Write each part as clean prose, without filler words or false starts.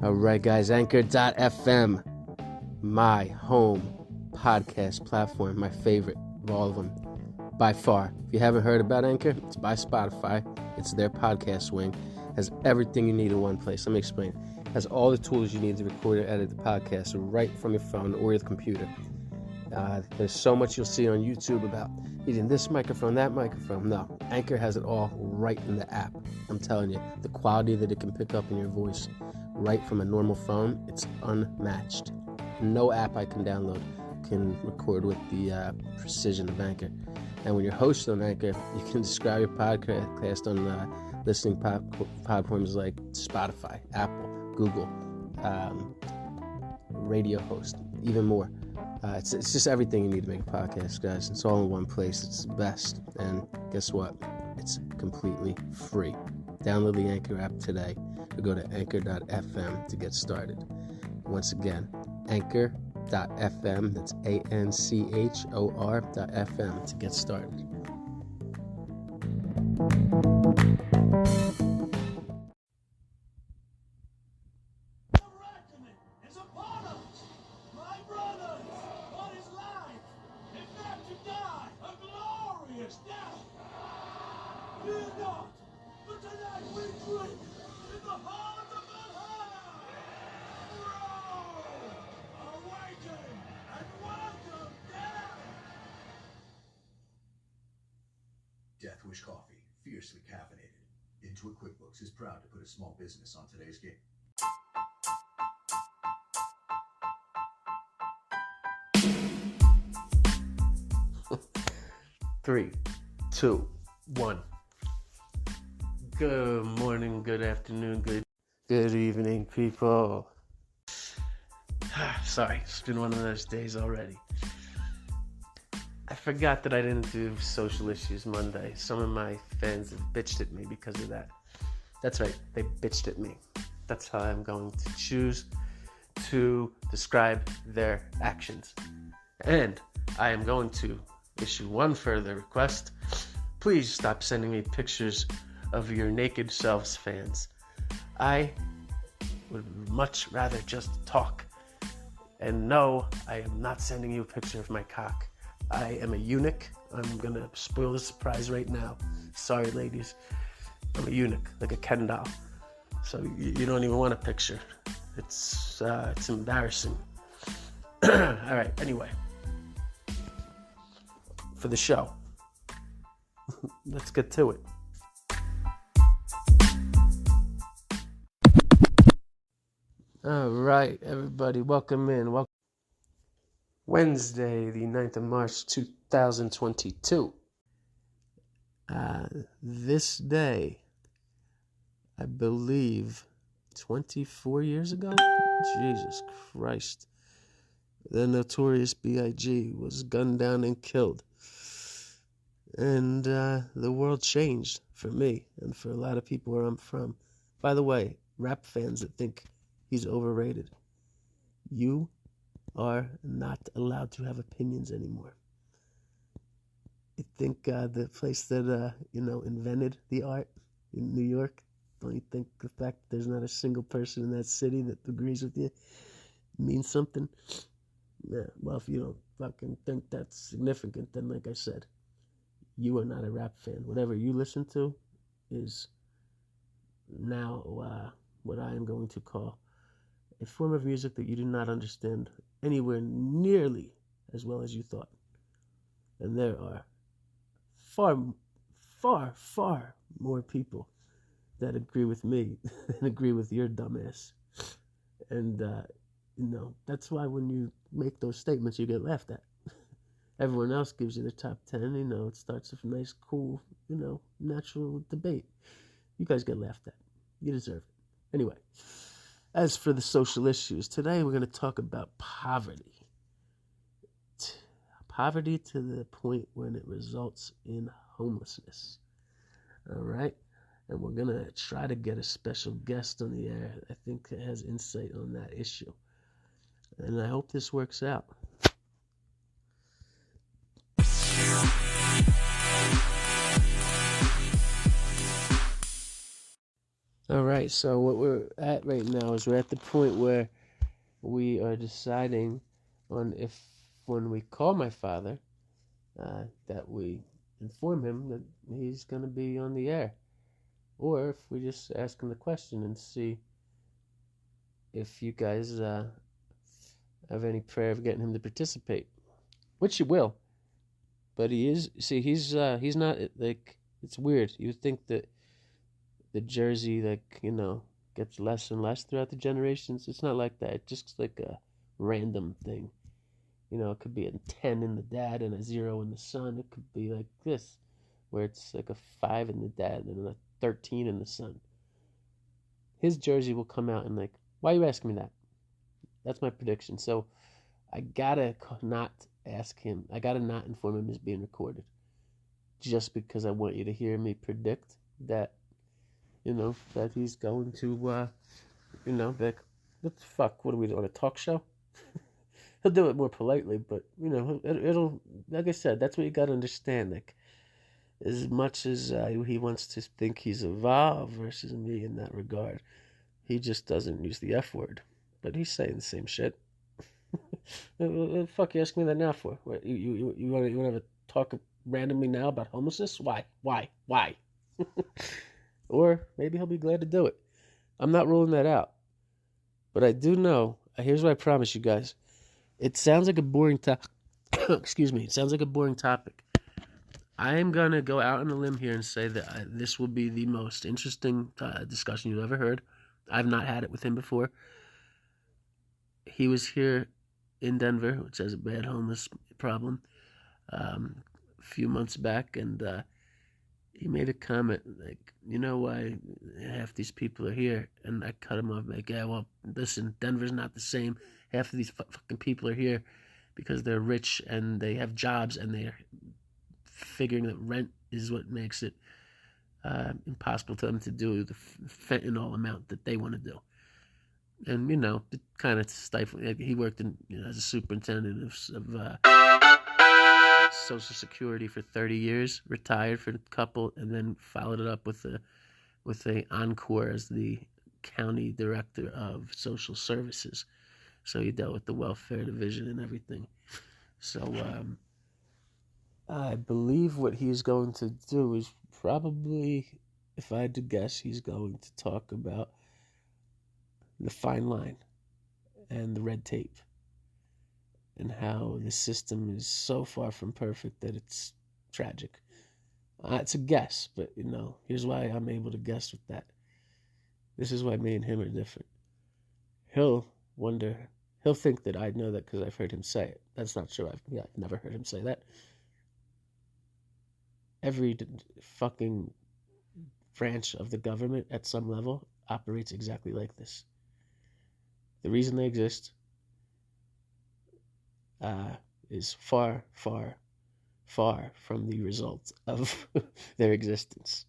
All right, guys, Anchor.fm, my home podcast platform, my favorite of all of them, by far. If you haven't heard about Anchor, it's by Spotify. It's their podcast wing. It has everything you need in one place. Let me explain. It has all the tools you need to record and edit the podcast right from your phone or your computer. There's so much you'll see on YouTube about needing this microphone, that microphone. No, Anchor has it all right in the app. I'm telling you, the quality that it can pick up in your voice right from a normal phone, it's unmatched. No app I can download can record with the precision of Anchor. And when you're hosting on Anchor, you can describe your podcast on listening platforms like Spotify, Apple, Google, Radio Host, even more. It's just everything you need to make a podcast, guys. It's all in one place. It's the best. And guess what? It's completely free. Download the Anchor app today or go to anchor.fm to get started. Once again, anchor.fm, that's ANCHOR.fm to get started. Death Wish Coffee, fiercely caffeinated. Intuit QuickBooks is proud to put a small business on today's game. Three, two, one. Good morning, good afternoon, good evening, people. Sorry, it's been one of those days already. I forgot that I didn't do Social Issues Monday. Some of my fans have bitched at me because of that. That's right, they bitched at me. That's how I'm going to choose to describe their actions. And I am going to issue one further request. Please stop sending me pictures of your naked selves, fans. I would much rather just talk. And no, I am not sending you a picture of my cock. I am a eunuch. I'm going to spoil the surprise right now. Sorry, ladies. I'm a eunuch, like a Ken doll. So you don't even want a picture. It's embarrassing. All right, anyway. For the show. Let's get to it. All right, everybody, welcome in. Wednesday, the 9th of March, 2022. This day, I believe, 24 years ago? Jesus Christ. The notorious b.i.g. was gunned down and killed. And the world changed for me and for a lot of people where I'm from. By the way, rap fans that think he's overrated, you are not allowed to have opinions anymore. You think the place that invented the art in New York, don't you think the fact that there's not a single person in that city that agrees with you means something? Yeah, well, if you don't fucking think that's significant, then like I said, you are not a rap fan. Whatever you listen to is now what I am going to call a form of music that you do not understand anywhere nearly as well as you thought. And there are far, far, far more people that agree with me than agree with your dumbass. And, that's why when you make those statements, you get laughed at. Everyone else gives you the top 10, it starts with a nice, cool, natural debate. You guys get laughed at. You deserve it. Anyway. As for the social issues, today we're going to talk about poverty. Poverty to the point when it results in homelessness. All right? And we're going to try to get a special guest on the air, I think, that has insight on that issue. And I hope this works out. All right, so what we're at right now is we're at the point where we are deciding on if, when we call my father, that we inform him that he's going to be on the air, or if we just ask him the question and see if you guys have any prayer of getting him to participate, which you will. But he is. See, he's not like, it's weird. You would think that the jersey, like, gets less and less throughout the generations. It's not like that. It's just like a random thing. It could be a 10 in the dad and a 0 in the son. It could be like this, where it's like a 5 in the dad and a 13 in the son. His jersey will come out and like, why are you asking me that? That's my prediction. So I gotta not ask him. I gotta not inform him it's being recorded, just because I want you to hear me predict that, that he's going to, like, what the fuck? What are we on, a talk show? He'll do it more politely, but it'll, like I said, that's what you gotta understand. Like, as much as he wants to think he's evolved versus me in that regard, he just doesn't use the F word, but he's saying the same shit. What the fuck you asking me that now for? What, you want to have a talk randomly now about homelessness? Why? Or maybe he'll be glad to do it. I'm not ruling that out, but I do know. Here's what I promise you guys. It sounds like a boring topic. Excuse me. It sounds like a boring topic. I am gonna go out on a limb here and say that this will be the most interesting discussion you've ever heard. I've not had it with him before. He was here in Denver, which has a bad homeless problem, a few months back, and he made a comment like, why half these people are here? And I cut him off like, yeah, well, listen, Denver's not the same. Half of these fucking people are here because they're rich and they have jobs and they're figuring that rent is what makes it impossible for them to do the fentanyl amount that they want to do. And, it kind of stifling. He worked as a superintendent of Social Security for 30 years, retired for a couple, and then followed it up with a encore as the county director of social services. So he dealt with the welfare division and everything. So I believe what he's going to do is probably, if I had to guess, he's going to talk about the fine line and the red tape and how the system is so far from perfect that it's tragic. It's a guess, but here's why I'm able to guess with that. This is why me and him are different. He'll think that I know that because I've heard him say it. That's not true. I've never heard him say that. Every fucking branch of the government at some level operates exactly like this. The reason they exist is far, far, far from the result of their existence.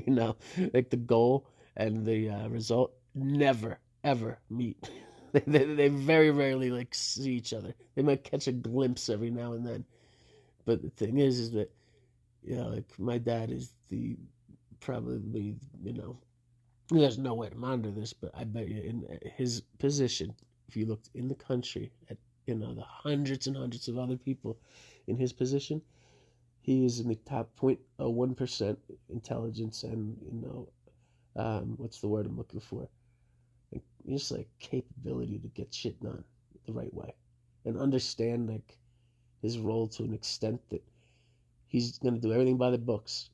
Like the goal and the result never, ever meet. They very rarely like see each other. They might catch a glimpse every now and then. But the thing is that, like my dad is probably, there's no way to monitor this, but I bet you in his position, if you looked in the country at, the hundreds and hundreds of other people in his position, he is in the top 0.01% intelligence and, what's the word I'm looking for? Like, just like capability to get shit done the right way and understand like his role to an extent that he's going to do everything by the books.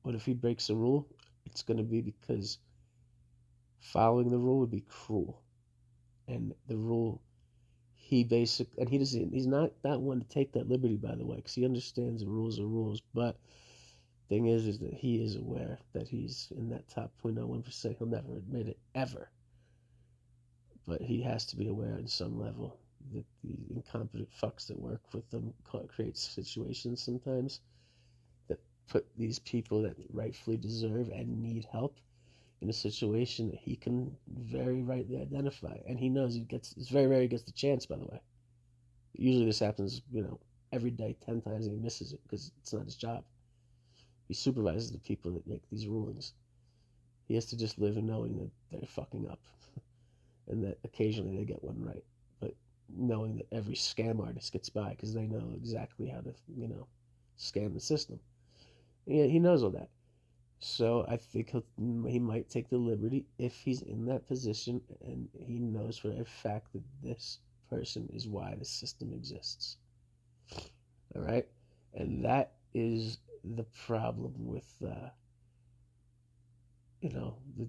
But if he breaks a rule, it's going to be because following the rule would be cruel. And the rule, he's not that one to take that liberty, by the way, because he understands the rules are rules. But the thing is that he is aware that he's in that top 0.01%. He'll never admit it, ever. But he has to be aware on some level that the incompetent fucks that work with them create situations sometimes that put these people that rightfully deserve and need help in a situation that he can very rightly identify. And he knows it's very rare he gets the chance, by the way. Usually this happens, every day, 10 times, and he misses it because it's not his job. He supervises the people that make these rulings. He has to just live in knowing that they're fucking up and that occasionally they get one right. But knowing that every scam artist gets by because they know exactly how to, scam the system. Yeah, he knows all that. So I think he might take the liberty if he's in that position and he knows for a fact that this person is why the system exists. All right? And that is the problem with, the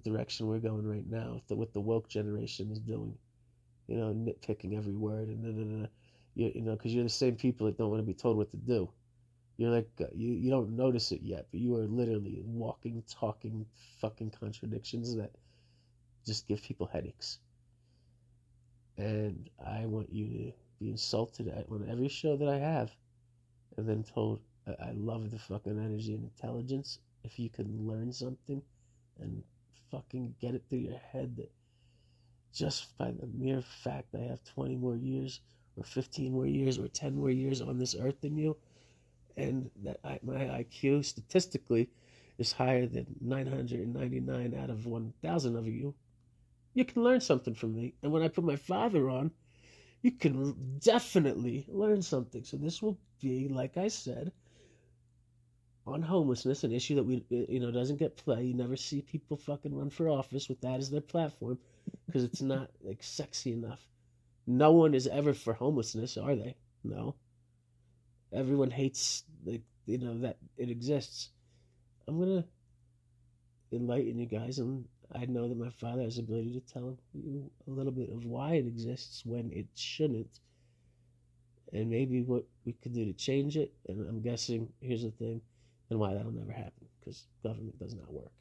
direction we're going right now, what the woke generation is doing. Nitpicking every word and because you're the same people that don't want to be told what to do. You're like, you don't notice it yet, but you are literally walking, talking fucking contradictions that just give people headaches. And I want you to be insulted on every show that I have and then told, I love the fucking energy and intelligence. If you can learn something and fucking get it through your head that just by the mere fact I have 20 more years or 15 more years or 10 more years on this earth than you, and that my IQ statistically is higher than 999 out of 1,000 of you, you can learn something from me. And when I put my father on, you can definitely learn something. So this will be, like I said, on homelessness, an issue that we doesn't get play. You never see people fucking run for office with that as their platform because it's not like sexy enough. No one is ever for homelessness, are they? No. Everyone hates that it exists. I'm gonna enlighten you guys, and I know that my father has the ability to tell you a little bit of why it exists when it shouldn't, and maybe what we could do to change it. And I'm guessing here's the thing, and why that'll never happen, because government does not work.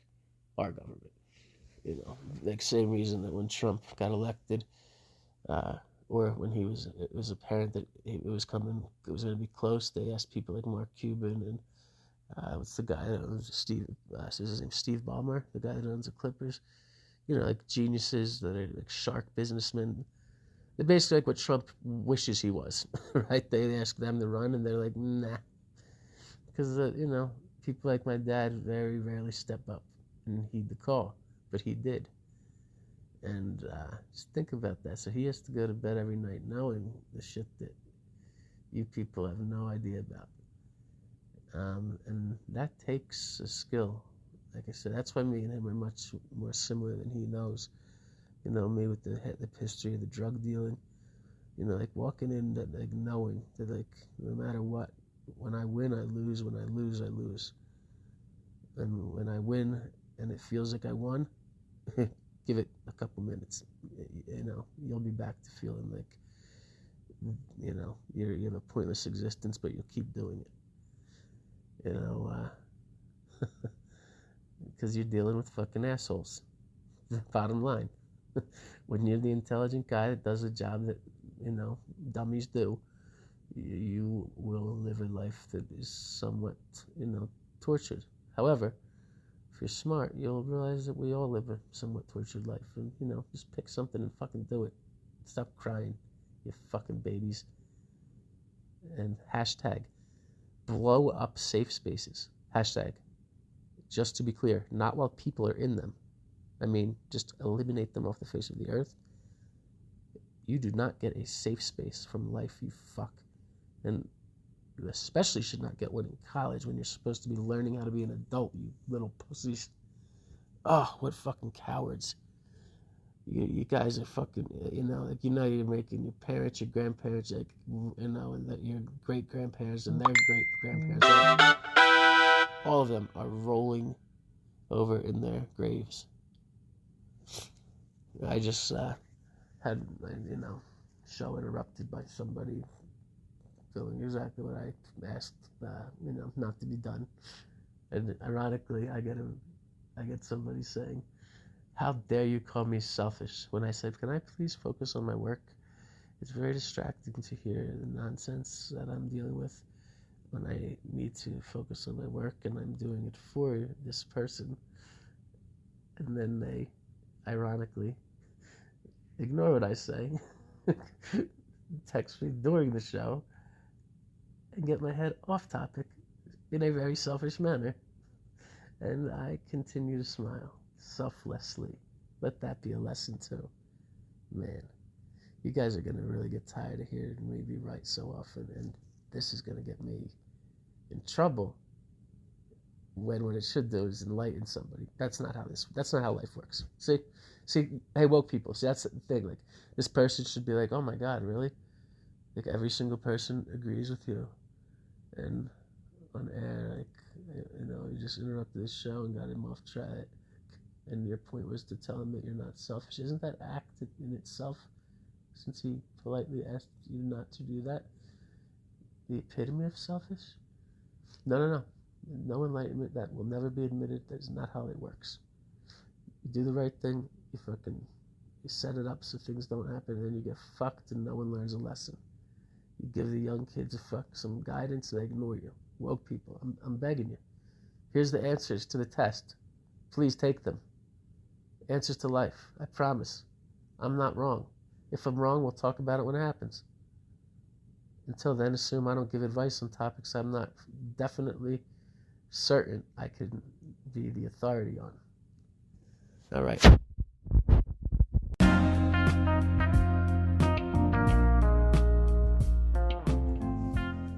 Our government, like same reason that when Trump got elected, or when it was apparent that it was going to be close. They asked people like Mark Cuban and what's the guy that owns his name Steve Ballmer, the guy that owns the Clippers. Like geniuses that are like shark businessmen. They're basically like what Trump wishes he was, right? They ask them to run, and they're like, nah, because people like my dad very rarely step up and heed the call, but he did. And just think about that. So he has to go to bed every night knowing the shit that you people have no idea about. And that takes a skill. Like I said, that's why me and him are much more similar than he knows. Me with the history of the drug dealing. Like walking in, that, like knowing that, like, no matter what, when I win, I lose. When I lose, I lose. And when I win and it feels like I won, give it a couple minutes. You'll be back to feeling like, you're in a pointless existence, but you'll keep doing it. Because you're dealing with fucking assholes. Bottom line. When you're the intelligent guy that does a job that, dummies do, you will live a life that is somewhat, tortured. However, if you're smart, you'll realize that we all live a somewhat tortured life. And, just pick something and fucking do it. Stop crying, you fucking babies. And hashtag, blow up safe spaces. Hashtag, just to be clear, not while people are in them. I mean, just eliminate them off the face of the earth. You do not get a safe space from life, you fuck. And you especially should not get one in college when you're supposed to be learning how to be an adult, you little pussies. Oh, what fucking cowards. You guys are fucking, like, you're making your parents, your grandparents, like, and that your great-grandparents and their great-grandparents, all of them are rolling over in their graves. I just had, show interrupted by somebody doing exactly what I asked, not to be done. And ironically, I get somebody saying, "How dare you call me selfish?" When I said, "Can I please focus on my work?" It's very distracting to hear the nonsense that I'm dealing with when I need to focus on my work and I'm doing it for this person. And then they, ironically, ignore what I say, text me during the show, and get my head off topic in a very selfish manner. And I continue to smile. selflessly. Let that be a lesson too. Man, you guys are going to really get tired of hearing me be right so often, and this is going to get me in trouble when what it should do is enlighten somebody. That's not how life works. See, hey, woke people, see, that's the thing. Like, this person should be like, oh my God, really? Like, every single person agrees with you. And on air, like, you just interrupted this show and got him off track. And your point was to tell him that you're not selfish. Isn't that act in itself, since he politely asked you not to do that, the epitome of selfish? No. No enlightenment. That will never be admitted. That is not how it works. You do the right thing, you set it up so things don't happen, and then you get fucked and no one learns a lesson. You give the young kids some guidance, and they ignore you. Woke people, I'm begging you. Here's the answers to the test. Please take them. Answers to life. I promise. I'm not wrong. If I'm wrong, we'll talk about it when it happens. Until then, assume I don't give advice on topics I'm not definitely certain I can be the authority on. All right.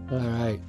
All right.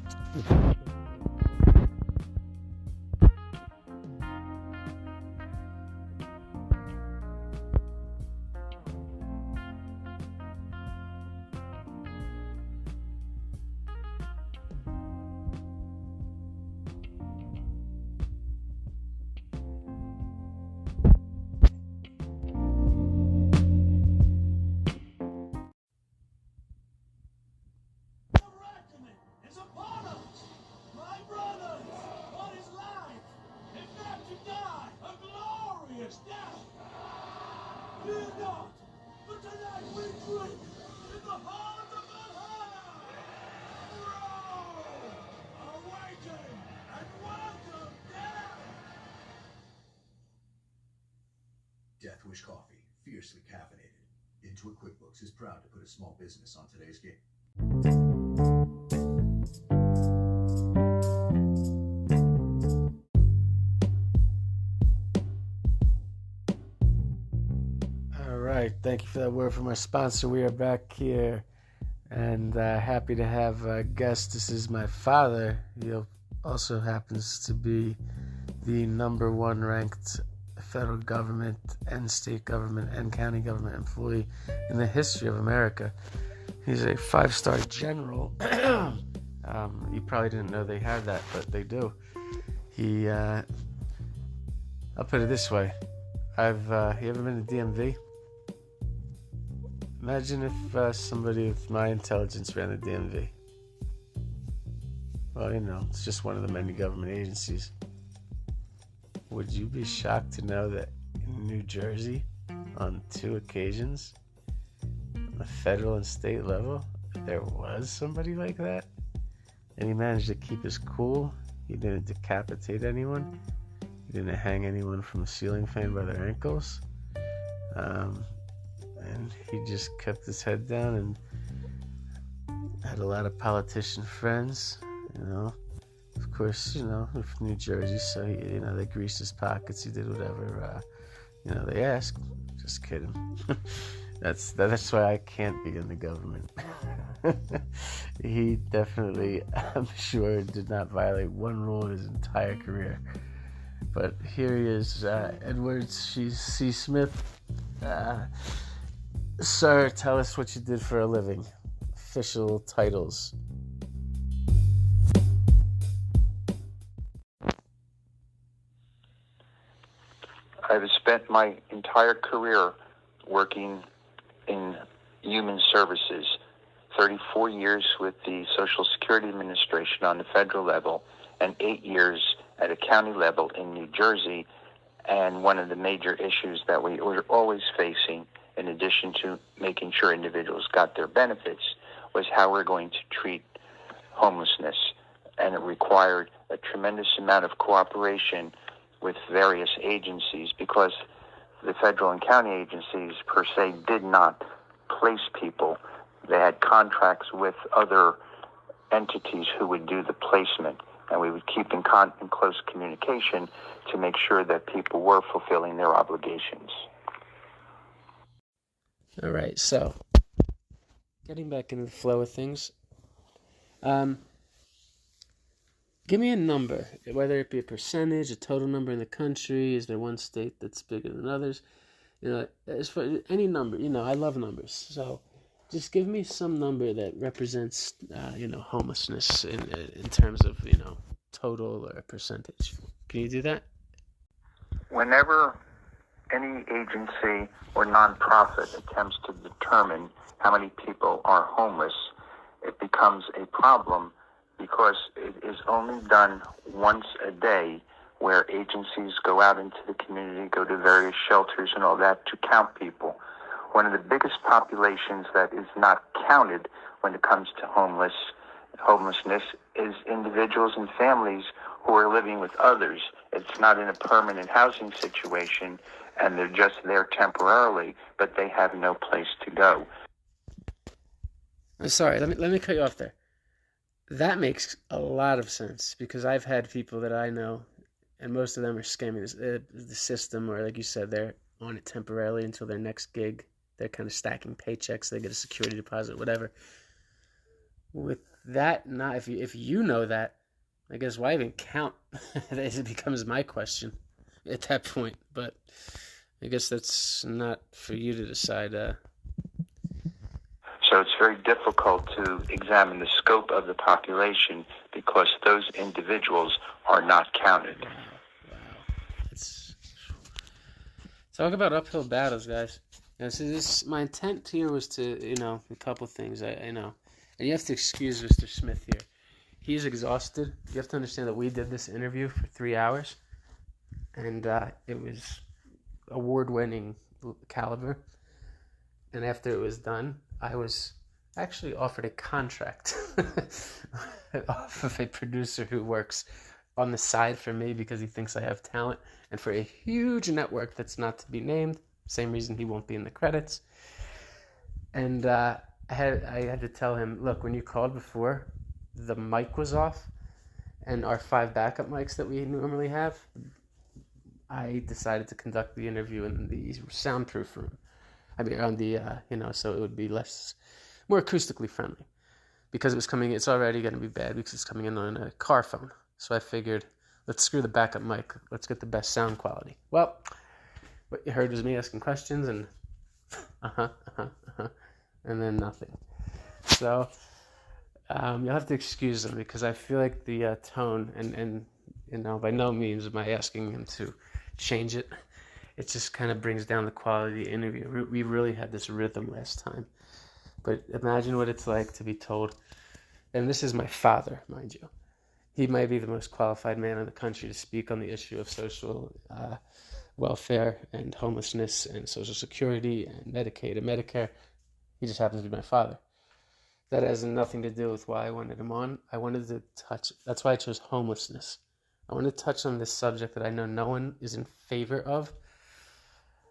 Death Wish Coffee, fiercely caffeinated. Intuit QuickBooks is proud to put a small business on today's game. All right, thank you for that word from our sponsor. We are back here, and happy to have a guest. This is my father. He also happens to be the #1 ranked federal government and state government and county government employee in the history of America. He's a 5-star general. You probably didn't know they had that, but they do. I'll put it this way. You ever been to DMV? Imagine if somebody with my intelligence ran the DMV. Well, it's just one of the many government agencies. Would you be shocked to know that in New Jersey, on 2 occasions, on the federal and state level, there was somebody like that? And he managed to keep his cool. He didn't decapitate anyone. He didn't hang anyone from a ceiling fan by their ankles. And he just kept his head down and had a lot of politician friends, Of course, from New Jersey, so they greased his pockets. He did whatever, they asked. Just kidding. That's why I can't be in the government. He definitely, I'm sure, did not violate one rule in his entire career. But here he is, Edward C. Smith. Sir, tell us what you did for a living. Official titles. I've spent my entire career working in human services, 34 years with the Social Security Administration on the federal level, and 8 years at a county level in New Jersey. And one of the major issues that we were always facing, in addition to making sure individuals got their benefits, was how we're going to treat homelessness. And it required a tremendous amount of cooperation with various agencies, because the federal and county agencies per se did not place people. They had contracts with other entities who would do the placement. and we would keep in close communication to make sure that people were fulfilling their obligations. All right, so getting back into the flow of things, give me a number, whether it be a percentage, a total number in the country. Is there one state that's bigger than others? As for any number, I love numbers. So just give me some number that represents, homelessness in terms of, total or percentage. Can you do that? Whenever any agency or nonprofit attempts to determine how many people are homeless, it becomes a problem because it is only done once a day, where agencies go out into the community, go to various shelters and all that to count people. One of the biggest populations that is not counted when it comes to homelessness is individuals and families who are living with others. It's not in a permanent housing situation, and they're just there temporarily, but they have no place to go. I'm sorry, let me cut you off there. That makes a lot of sense, because I've had people that I know, and most of them are scamming the system, or like you said, they're on it temporarily until their next gig. They're kind of stacking paychecks. They get a security deposit, whatever. With that, if you know that, I guess why even count? It becomes my question at that point. But I guess that's not for you to decide. So it's very difficult to examine the scope of the population because those individuals are not counted. Wow. Talk about uphill battles, guys. My intent here was to, a couple things. I know. And you have to excuse Mr. Smith here. He's exhausted. You have to understand that we did this interview for 3 hours. And it was award-winning caliber. And after it was done, I was actually offered a contract off of a producer who works on the side for me because he thinks I have talent, and for a huge network that's not to be named. Same reason he won't be in the credits. And I had to tell him, look, when you called before, the mic was off, and our 5 backup mics that we normally have, I decided to conduct the interview in the soundproof room. I mean, on the, so it would be more acoustically friendly, because it's already going to be bad because it's coming in on a car phone. So I figured, let's screw the backup mic. Let's get the best sound quality. Well, what you heard was me asking questions and and then nothing. So you'll have to excuse them, because I feel like the tone, and by no means am I asking him to change it. It just kind of brings down the quality of the interview. We really had this rhythm last time. But imagine what it's like to be told, and this is my father, mind you. He might be the most qualified man in the country to speak on the issue of social welfare and homelessness and Social Security and Medicaid and Medicare. He just happens to be my father. That has nothing to do with why I wanted him on. That's why I chose homelessness. I wanted to touch on this subject that I know no one is in favor of.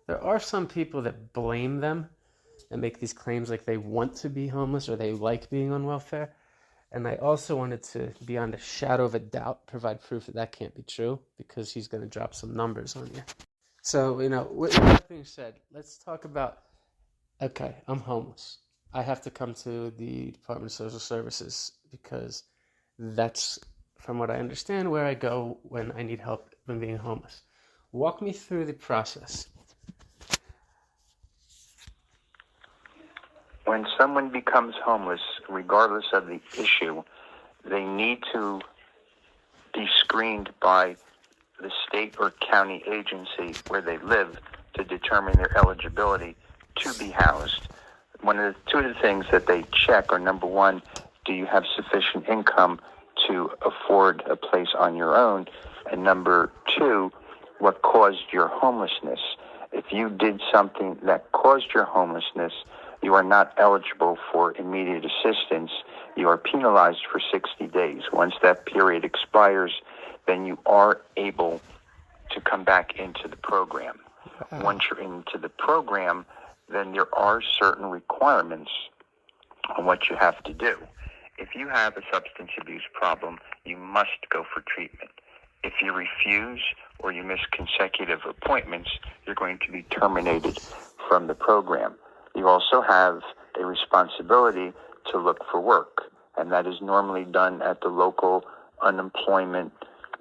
There are some people that blame them and make these claims like they want to be homeless or they like being on welfare. And I also wanted to, beyond a shadow of a doubt, provide proof that can't be true, because he's going to drop some numbers on you. So, with that being said, let's talk about, okay, I'm homeless. I have to come to the Department of Social Services because that's, from what I understand, where I go when I need help when being homeless. Walk me through the process. When someone becomes homeless, regardless of the issue, they need to be screened by the state or county agency where they live to determine their eligibility to be housed. Two of the things that they check are, number one, do you have sufficient income to afford a place on your own? And number two, what caused your homelessness? If you did something that caused your homelessness, you are not eligible for immediate assistance. You are penalized for 60 days. Once that period expires, then you are able to come back into the program. Once you're into the program, then there are certain requirements on what you have to do. If you have a substance abuse problem, you must go for treatment. If you refuse or you miss consecutive appointments, you're going to be terminated from the program. You also have a responsibility to look for work, and that is normally done at the local unemployment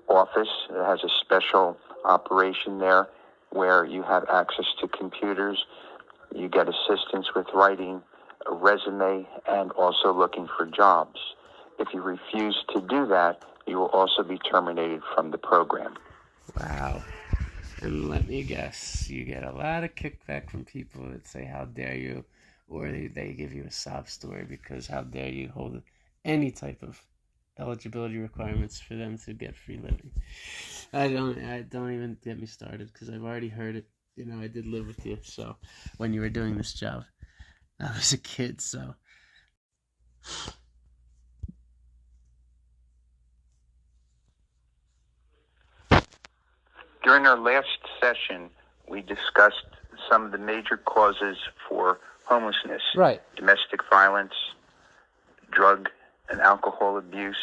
office. It has a special operation there where you have access to computers. You get assistance with writing a resume and also looking for jobs. If you refuse to do that, you will also be terminated from the program. Wow. And let me guess, you get a lot of kickback from people that say, how dare you, or they give you a sob story because how dare you hold any type of eligibility requirements for them to get free living. I don't even get me started because I've already heard it. You know, I did live with you, so when you were doing this job, I was a kid, so. During our last session, we discussed some of the major causes for homelessness. Right. Domestic violence, drug and alcohol abuse.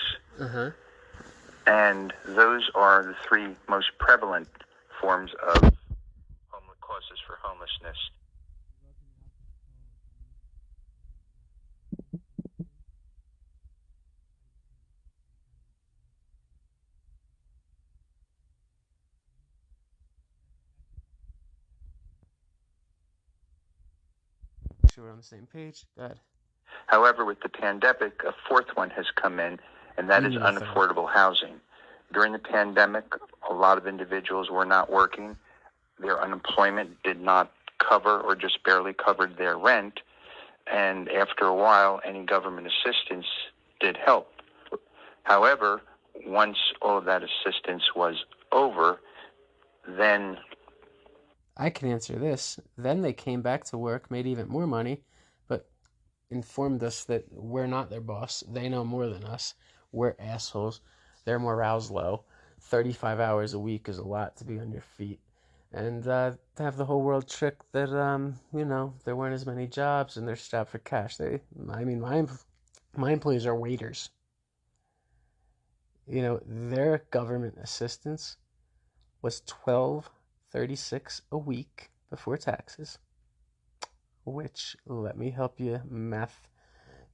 And those are the three most prevalent forms of causes for homelessness. Sure, we're on the same page. Go ahead. However, with the pandemic, a fourth one has come in, and that is unaffordable housing. During the pandemic, a lot of individuals were not working. Their unemployment did not cover or just barely covered their rent. And after a while, any government assistance did help. However, once all of that assistance was over, then... I can answer this. Then they came back to work, made even more money, but informed us that we're not their boss. They know more than us. We're assholes. Their morale's low. 35 hours a week is a lot to be on your feet. And to have the whole world trick that, there weren't as many jobs and they're strapped for cash. My employees are waiters. You know, their government assistance was $12.36 a week before taxes, which, let me help you math,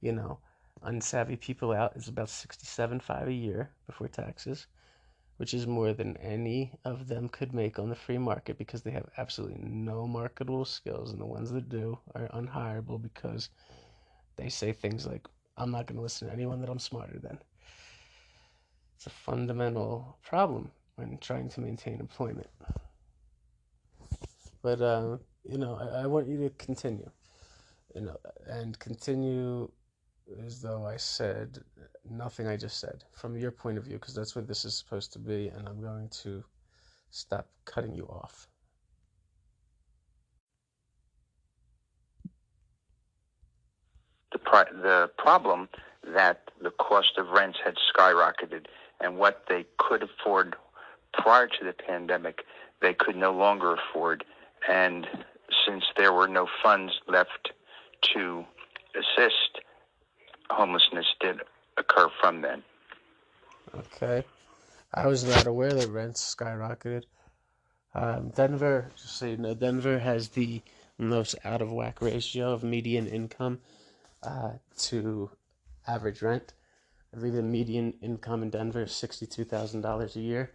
unsavvy people out, is about $67.5 a year before taxes, which is more than any of them could make on the free market because they have absolutely no marketable skills, and the ones that do are unhireable because they say things like, I'm not going to listen to anyone that I'm smarter than. It's a fundamental problem when trying to maintain employment. But, I want you to continue, and continue as though I said nothing I just said from your point of view, because that's what this is supposed to be, and I'm going to stop cutting you off. The problem that the cost of rents had skyrocketed, and what they could afford prior to the pandemic, they could no longer afford. And since there were no funds left to assist, homelessness did occur from then. Okay. I was not aware that rents skyrocketed. Denver, just so you know, Denver has the most out of whack ratio of median income to average rent. I believe the median income in Denver is $62,000 a year,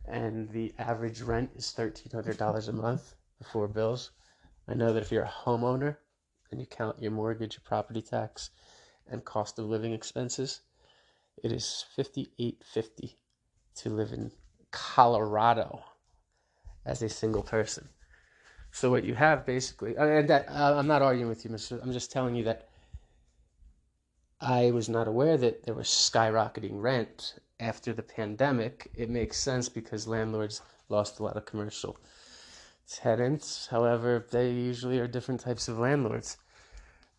and the average rent is $1,300 a month before bills. I know that if you're a homeowner and you count your mortgage, your property tax, and cost of living expenses, it is $58.50 to live in Colorado as a single person. So what you have basically, and that, I'm not arguing with you, Mr. I'm just telling you that I was not aware that there was skyrocketing rent after the pandemic. It makes sense because landlords lost a lot of commercial tenants. However, they usually are different types of landlords.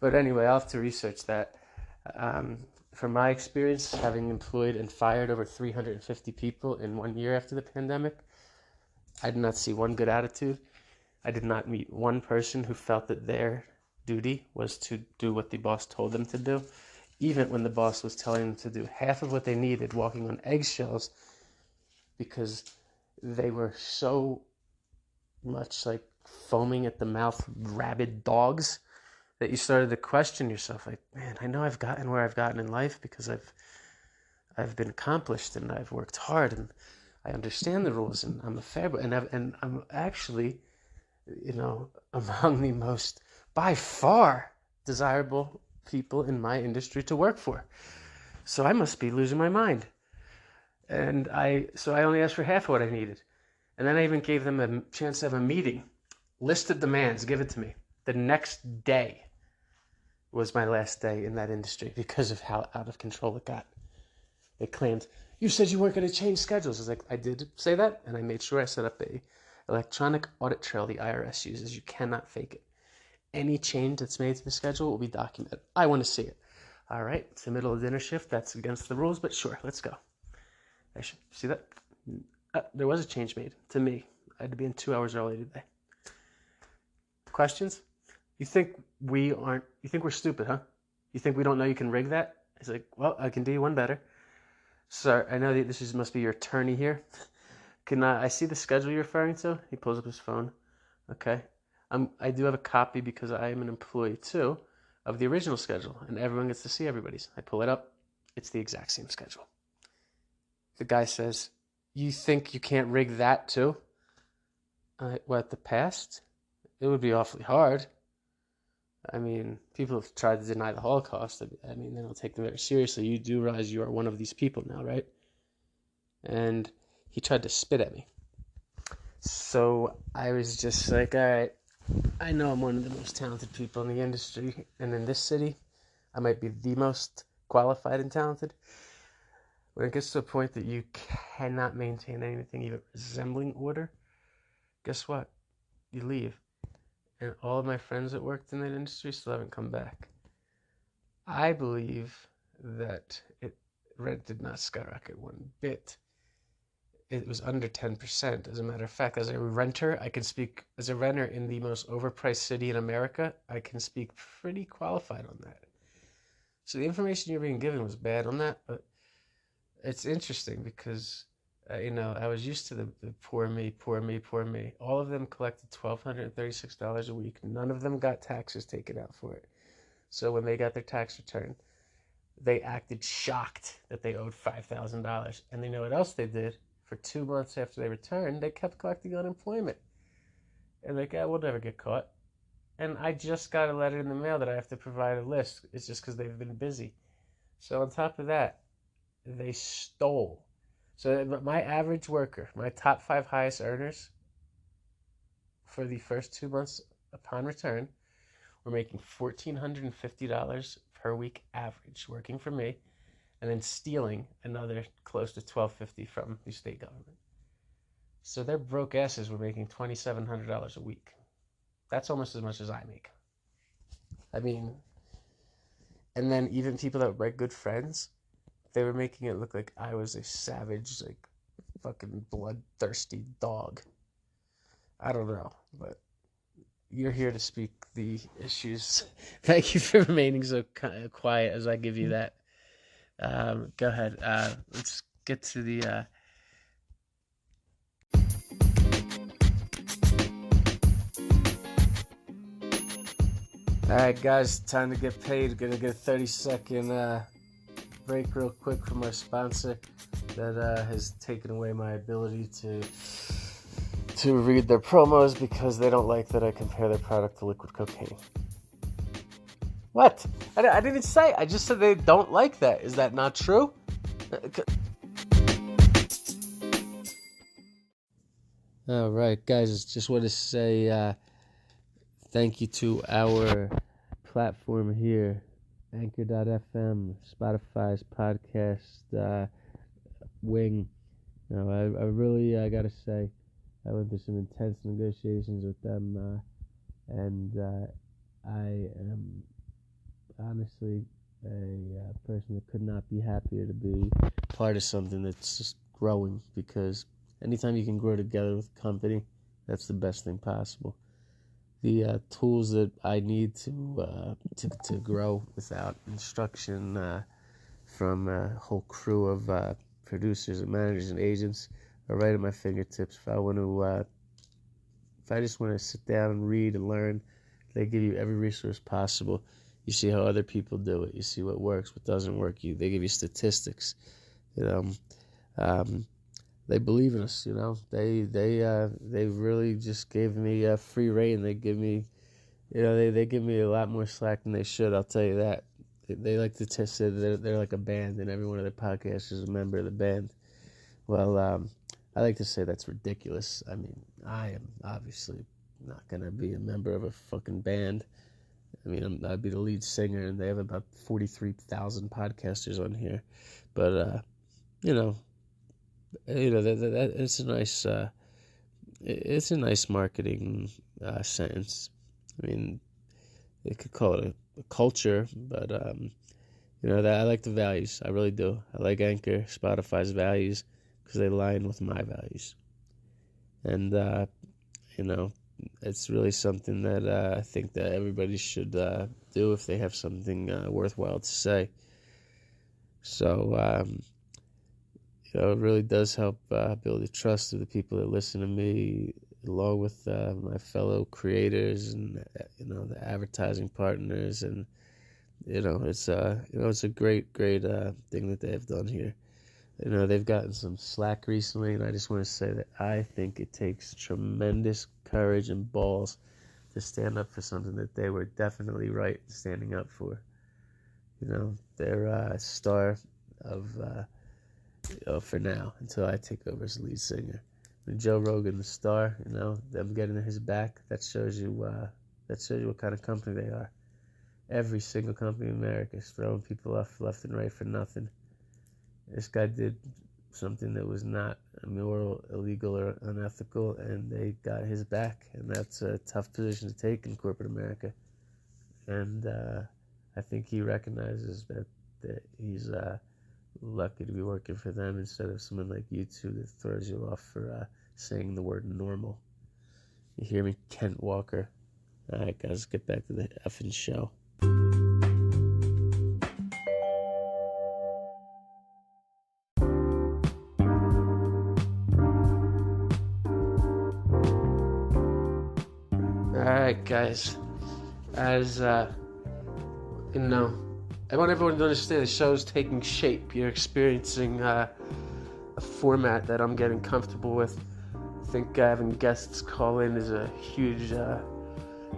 But anyway, I'll have to research that. From my experience, having employed and fired over 350 people in 1 year after the pandemic, I did not see one good attitude. I did not meet one person who felt that their duty was to do what the boss told them to do, even when the boss was telling them to do half of what they needed, walking on eggshells, because they were so much like foaming at the mouth, rabid dogs, that you started to question yourself, like, man, I know I've gotten where I've gotten in life because I've been accomplished and I've worked hard and I understand the rules and I'm a fair boy and I'm actually, among the most by far desirable people in my industry to work for. So I must be losing my mind. And I only asked for half of what I needed. And then I even gave them a chance to have a meeting. List of demands, give it to me. The next day was my last day in that industry because of how out of control it got. They claimed, you said you weren't going to change schedules. I was like, I did say that, and I made sure I set up a electronic audit trail the IRS uses. You cannot fake it. Any change that's made to the schedule will be documented. I want to see it. All right, it's the middle of dinner shift. That's against the rules, but sure, let's go. I should see that. There was a change made to me. I had to be in 2 hours early today. Questions? You think we're stupid, huh? You think we don't know you can rig that? He's like, well, I can do you one better. Sir, I know that must be your attorney here. Can I see the schedule you're referring to? He pulls up his phone. Okay. I do have a copy because I am an employee too of the original schedule, and everyone gets to see everybody's. I pull it up. It's the exact same schedule. The guy says, you think you can't rig that too? What, the past? It would be awfully hard. I mean, people have tried to deny the Holocaust. I mean, they don't take them very seriously. You do realize you are one of these people now, right? And he tried to spit at me. So I was just like, all right, I know I'm one of the most talented people in the industry. And in this city, I might be the most qualified and talented. When it gets to a point that you cannot maintain anything even resembling order, guess what? You leave. And all of my friends that worked in that industry still haven't come back. I believe that rent did not skyrocket one bit. It was under 10%. As a matter of fact, as a renter, I can speak, as a renter in the most overpriced city in America, I can speak pretty qualified on that. So the information you're being given was bad on that, but it's interesting because I was used to the poor me, poor me, poor me. All of them collected $1,236 a week. None of them got taxes taken out for it. So when they got their tax return, they acted shocked that they owed $5,000. And they know what else they did? For 2 months after they returned, they kept collecting unemployment. And like, we'll never get caught. And I just got a letter in the mail that I have to provide a list. It's just because they've been busy. So on top of that, they stole. So my average worker, my top 5 highest earners for the first 2 months upon return were making $1,450 per week average working for me, and then stealing another close to $1,250 from the state government. So their broke asses were making $2,700 a week. That's almost as much as I make. I mean, and then even people that were my good friends, they were making it look like I was a savage, like, fucking bloodthirsty dog. I don't know, but you're here to speak the issues. Thank you for remaining so quiet as I give you that. Go ahead. Let's get to the... All right, guys, time to get paid. Gonna get a 30-second... break real quick from our sponsor that has taken away my ability to read their promos because they don't like that I compare their product to liquid cocaine. What? I didn't say. I just said they don't like that. Is that not true? All right, guys, just want to say thank you to our platform here. Anchor.fm, Spotify's podcast wing. I really gotta say, I went through some intense negotiations with them, and I am honestly a person that could not be happier to be part of something that's just growing, because anytime you can grow together with a company, that's the best thing possible. the tools that I need to grow without instruction from a whole crew of producers and managers and agents are right at my fingertips. If I just want to sit down and read and learn, they give you every resource possible. You see how other people do it. You see what works, what doesn't work. They give you statistics. They believe in us. They really just gave me free reign. They give me, they give me a lot more slack than they should. I'll tell you that. They like to say they're like a band, and every one of their podcasts is a member of the band. Well, I like to say that's ridiculous. I mean, I am obviously not going to be a member of a fucking band. I mean, I'd be the lead singer, and they have about 43,000 podcasters on here. But, it's a nice marketing sentence. I mean, they could call it a culture, but, that I like the values. I really do. I like Anchor, Spotify's values, because they align with my values. And, it's really something that I think that everybody should do if they have something worthwhile to say. So, it really does help build the trust of the people that listen to me, along with my fellow creators and, the advertising partners. And, it's a great thing that they have done here. They've gotten some slack recently, and I just want to say that I think it takes tremendous courage and balls to stand up for something that they were definitely right standing up for. They're a star of, for now, until I take over as lead singer. When Joe Rogan, the star, them getting his back, that shows you what kind of company they are. Every single company in America is throwing people off left and right for nothing. This guy did something that was not immoral, illegal, or unethical, and they got his back, and that's a tough position to take in corporate America. And I think he recognizes that he's lucky to be working for them instead of someone like you two that throws you off for saying the word normal. You hear me, Kent Walker? All right, guys, get back to the effing show. Alright, guys, as I want everyone to understand the show's taking shape. You're experiencing a format that I'm getting comfortable with. I think having guests call in is a huge,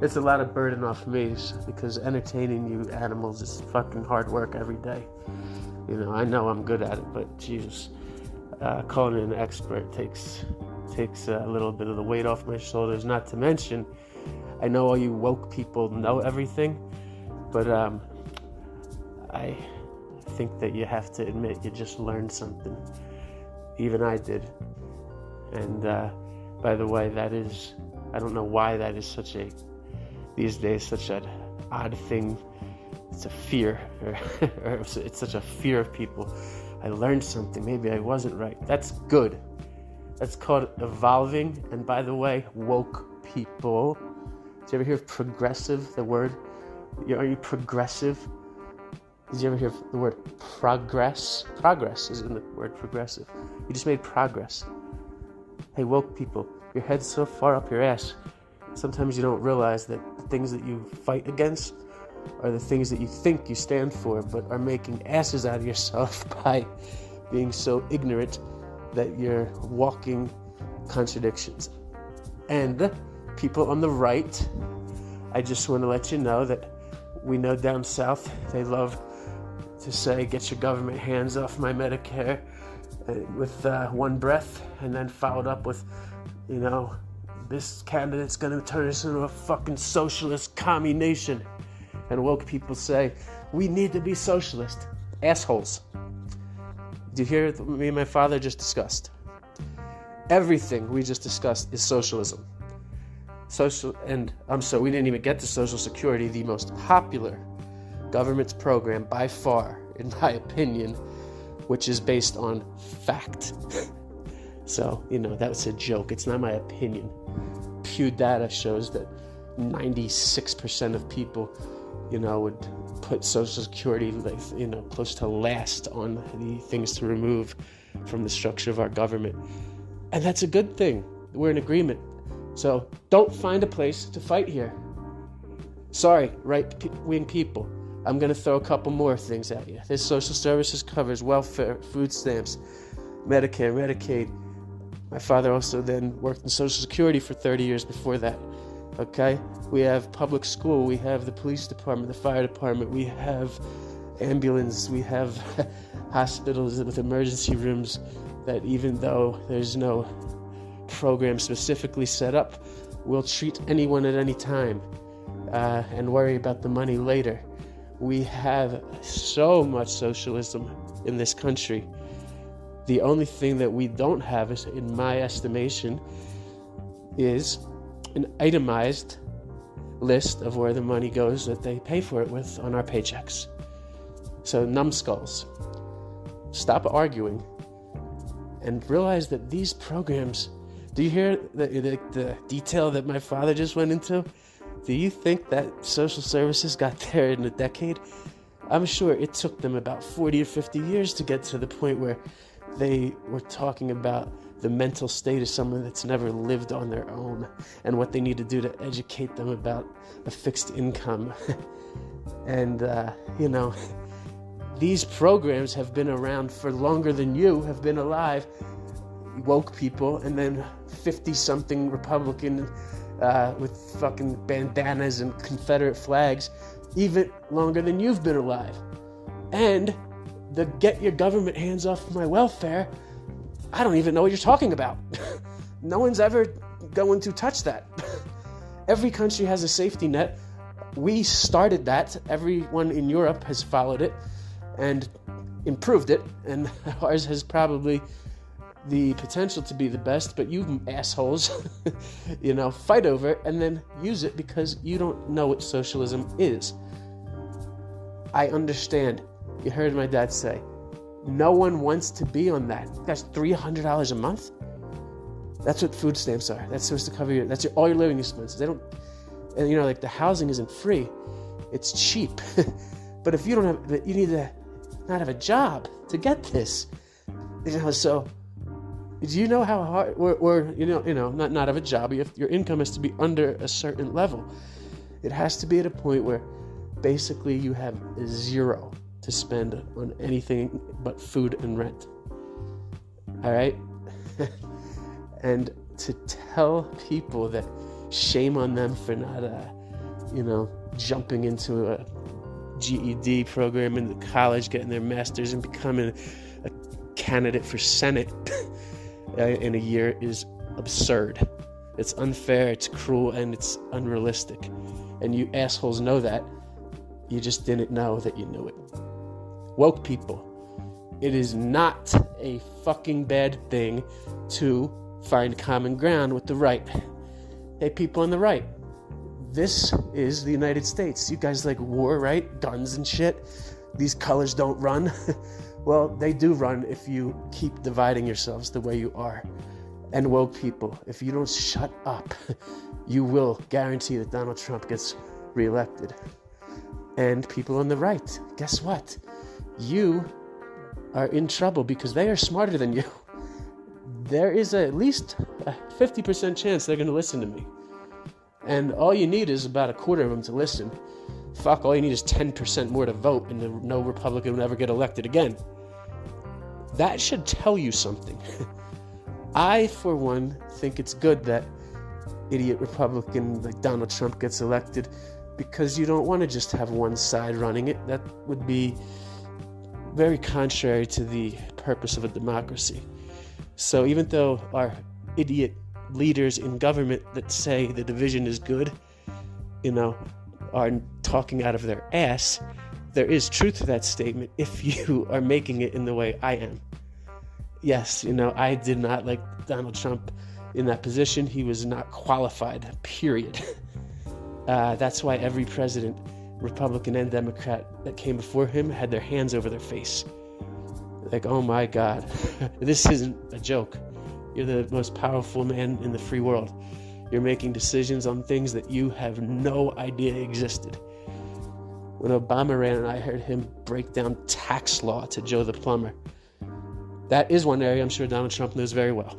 it's a lot of burden off me, because entertaining you animals is fucking hard work every day. I know I'm good at it, but Jesus, calling in an expert takes a little bit of the weight off my shoulders, not to mention, I know all you woke people know everything, but I think that you have to admit you just learned something. Even I did. And by the way, I don't know why that is these days, such an odd thing. It's a fear, or it's such a fear of people. I learned something, maybe I wasn't right. That's good. That's called evolving. And by the way, woke people. Did you ever hear of progressive, the word? Are you progressive? Did you ever hear the word progress? Progress is in the word progressive. You just made progress. Hey, woke people, your head's so far up your ass, sometimes you don't realize that the things that you fight against are the things that you think you stand for, but are making asses out of yourself by being so ignorant that you're walking contradictions. And people on the right, I just want to let you know that we know down south they love to say, get your government hands off my Medicare, with one breath, and then followed up with, this candidate's going to turn us into a fucking socialist commie nation. And woke people say, we need to be socialist. Assholes. Do you hear what me and my father just discussed? Everything we just discussed is socialism. We didn't even get to Social Security, the most popular government's program by far, in my opinion, which is based on fact. So, that was a joke. It's not my opinion. Pew data shows that 96% of people, would put Social Security, close to last on the things to remove from the structure of our government. And that's a good thing. We're in agreement. So don't find a place to fight here. Sorry, right-wing people. I'm going to throw a couple more things at you. This social services covers welfare, food stamps, Medicare, Medicaid. My father also then worked in Social Security for 30 years before that. Okay? We have public school. We have the police department, the fire department. We have ambulance. We have hospitals with emergency rooms that, even though there's no program specifically set up, will treat anyone at any time and worry about the money later. We have so much socialism in this country. The only thing that we don't have, is, in my estimation, is an itemized list of where the money goes that they pay for it with on our paychecks. So, numbskulls, stop arguing and realize that these programs, do you hear the detail that my father just went into? Do you think that social services got there in a decade? I'm sure it took them about 40 or 50 years to get to the point where they were talking about the mental state of someone that's never lived on their own and what they need to do to educate them about a fixed income. And, these programs have been around for longer than you have been alive, woke people, and then 50-something Republican with fucking bandanas and Confederate flags, even longer than you've been alive. And the get your government hands off my welfare, I don't even know what you're talking about. No one's ever going to touch that. Every country has a safety net. We started that. Everyone in Europe has followed it and improved it, and ours has probably the potential to be the best, but you assholes, fight over it and then use it because you don't know what socialism is. I understand. You heard my dad say, no one wants to be on that. That's $300 a month. That's what food stamps are. That's supposed to cover all your living expenses. They don't, and the housing isn't free. It's cheap. But if you don't have, you need to not have a job to get this. So do you know how hard, or not have a job? Your income has to be under a certain level. It has to be at a point where basically you have zero to spend on anything but food and rent. All right? And to tell people that shame on them for not, jumping into a GED program in the college, getting their master's and becoming a candidate for Senate in a year is absurd. It's unfair, it's cruel, and it's unrealistic. And you assholes know that. You just didn't know that you knew it. Woke people, it is not a fucking bad thing to find common ground with the right. Hey, people on the right, this is the United States. You guys like war, right? Guns and shit. These colors don't run. Well, they do run if you keep dividing yourselves the way you are. And woke people, if you don't shut up, you will guarantee that Donald Trump gets reelected. And people on the right, guess what? You are in trouble because they are smarter than you. There is at least a 50% chance they're going to listen to me. And all you need is about a quarter of them to listen. Fuck, all you need is 10% more to vote, and no Republican will ever get elected again. That should tell you something. I, for one, think it's good that idiot Republican like Donald Trump gets elected, because you don't want to just have one side running it. That would be very contrary to the purpose of a democracy. So even though our idiot leaders in government that say the division is good, are talking out of their ass, there is truth to that statement if you are making it in the way I am. Yes, I did not like Donald Trump in that position. He was not qualified, period. That's why every president, Republican and Democrat, that came before him had their hands over their face. Like, oh my God, this isn't a joke. You're the most powerful man in the free world. You're making decisions on things that you have no idea existed. When Obama ran and I heard him break down tax law to Joe the plumber, that is one area I'm sure Donald Trump knows very well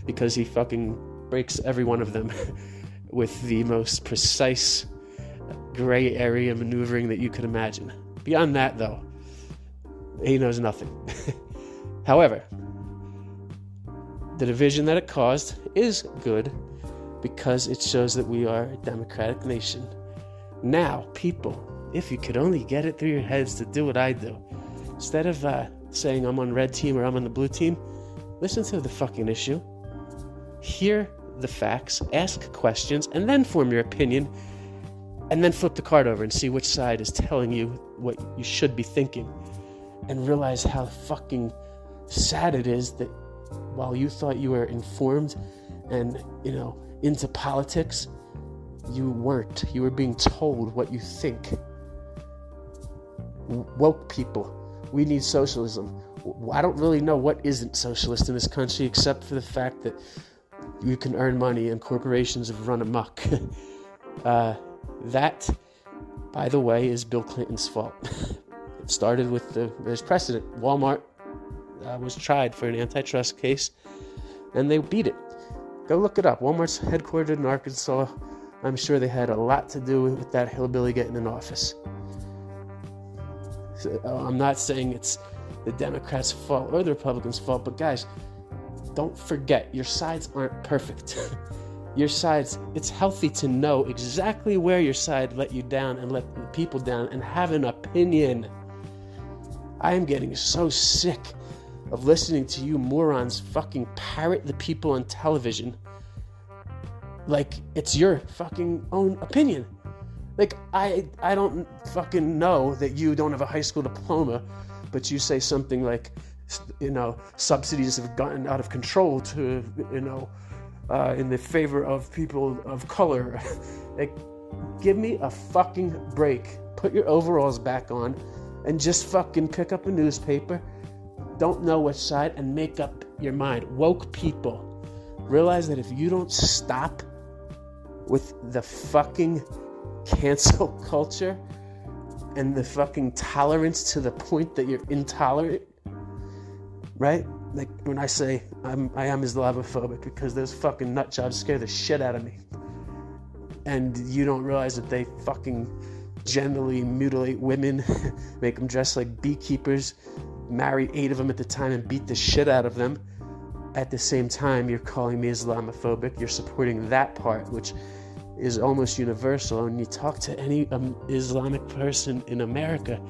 because he fucking breaks every one of them with the most precise gray area maneuvering that you could imagine. Beyond that, though, he knows nothing. However, the division that it caused is good because it shows that we are a democratic nation. Now, people, if you could only get it through your heads to do what I do, instead of saying I'm on red team or I'm on the blue team, listen to the fucking issue, hear the facts, ask questions, and then form your opinion, and then flip the card over and see which side is telling you what you should be thinking, and realize how fucking sad it is that while you thought you were informed and, into politics, you weren't. You were being told what you think. Woke people, we need socialism. I don't really know what isn't socialist in this country except for the fact that you can earn money and corporations have run amok. That, by the way, is Bill Clinton's fault. It started with there's precedent. Walmart was tried for an antitrust case and they beat it. Go look it up. Walmart's headquartered in Arkansas. I'm sure they had a lot to do with that hillbilly getting in office. So, I'm not saying it's the Democrats' fault or the Republicans' fault, but guys, don't forget, your sides aren't perfect. Your sides, it's healthy to know exactly where your side let you down and let the people down and have an opinion. I am getting so sick of listening to you morons fucking parrot the people on television like it's your fucking own opinion. Like, I don't fucking know that you don't have a high school diploma, but you say something like, subsidies have gotten out of control to, in the favor of people of color. Like, give me a fucking break. Put your overalls back on and just fucking pick up a newspaper. Don't know which side and make up your mind. Woke people, realize that if you don't stop with the fucking cancel culture and the fucking tolerance to the point that you're intolerant, right? Like when I say I am Islamophobic because those fucking nut jobs scare the shit out of me, and you don't realize that they fucking generally mutilate women, make them dress like beekeepers, marry 8 of them at the time and beat the shit out of them. At the same time, you're calling me Islamophobic. You're supporting that part, which is almost universal. When you talk to any Islamic person in America,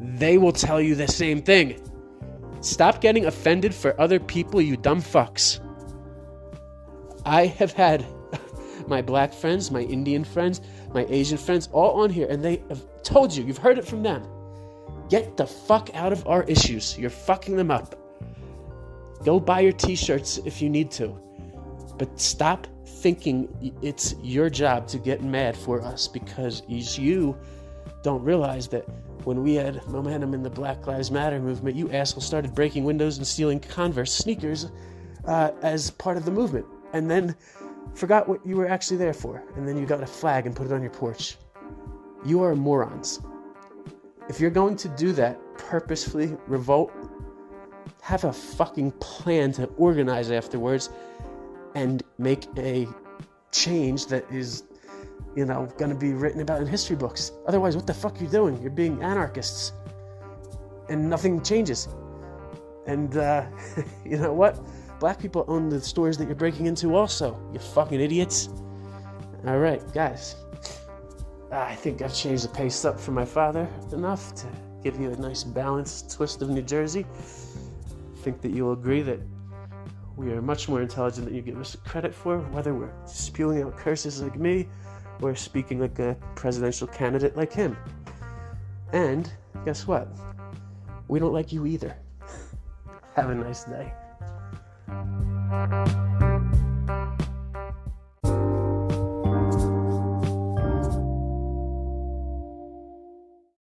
they will tell you the same thing. Stop getting offended for other people, you dumb fucks. I have had my black friends, my Indian friends, my Asian friends all on here, and they have told you, you've heard it from them. Get the fuck out of our issues. You're fucking them up. Go buy your t-shirts if you need to. But stop thinking it's your job to get mad for us, because you don't realize that when we had momentum in the Black Lives Matter movement, you assholes started breaking windows and stealing Converse sneakers as part of the movement, and then forgot what you were actually there for, and then you got a flag and put it on your porch. You are morons. If you're going to do that, purposefully revolt, have a fucking plan to organize afterwards and make a change that is, going to be written about in history books. Otherwise, what the fuck are you doing? You're being anarchists. And nothing changes. And, you know what? Black people own the stores that you're breaking into also, you fucking idiots. All right, guys. I think I've changed the pace up for my father enough to give you a nice balanced twist of New Jersey. I think that you'll agree that we are much more intelligent than you give us credit for, whether we're spewing out curses like me or speaking like a presidential candidate like him. And guess what? We don't like you either. Have a nice day.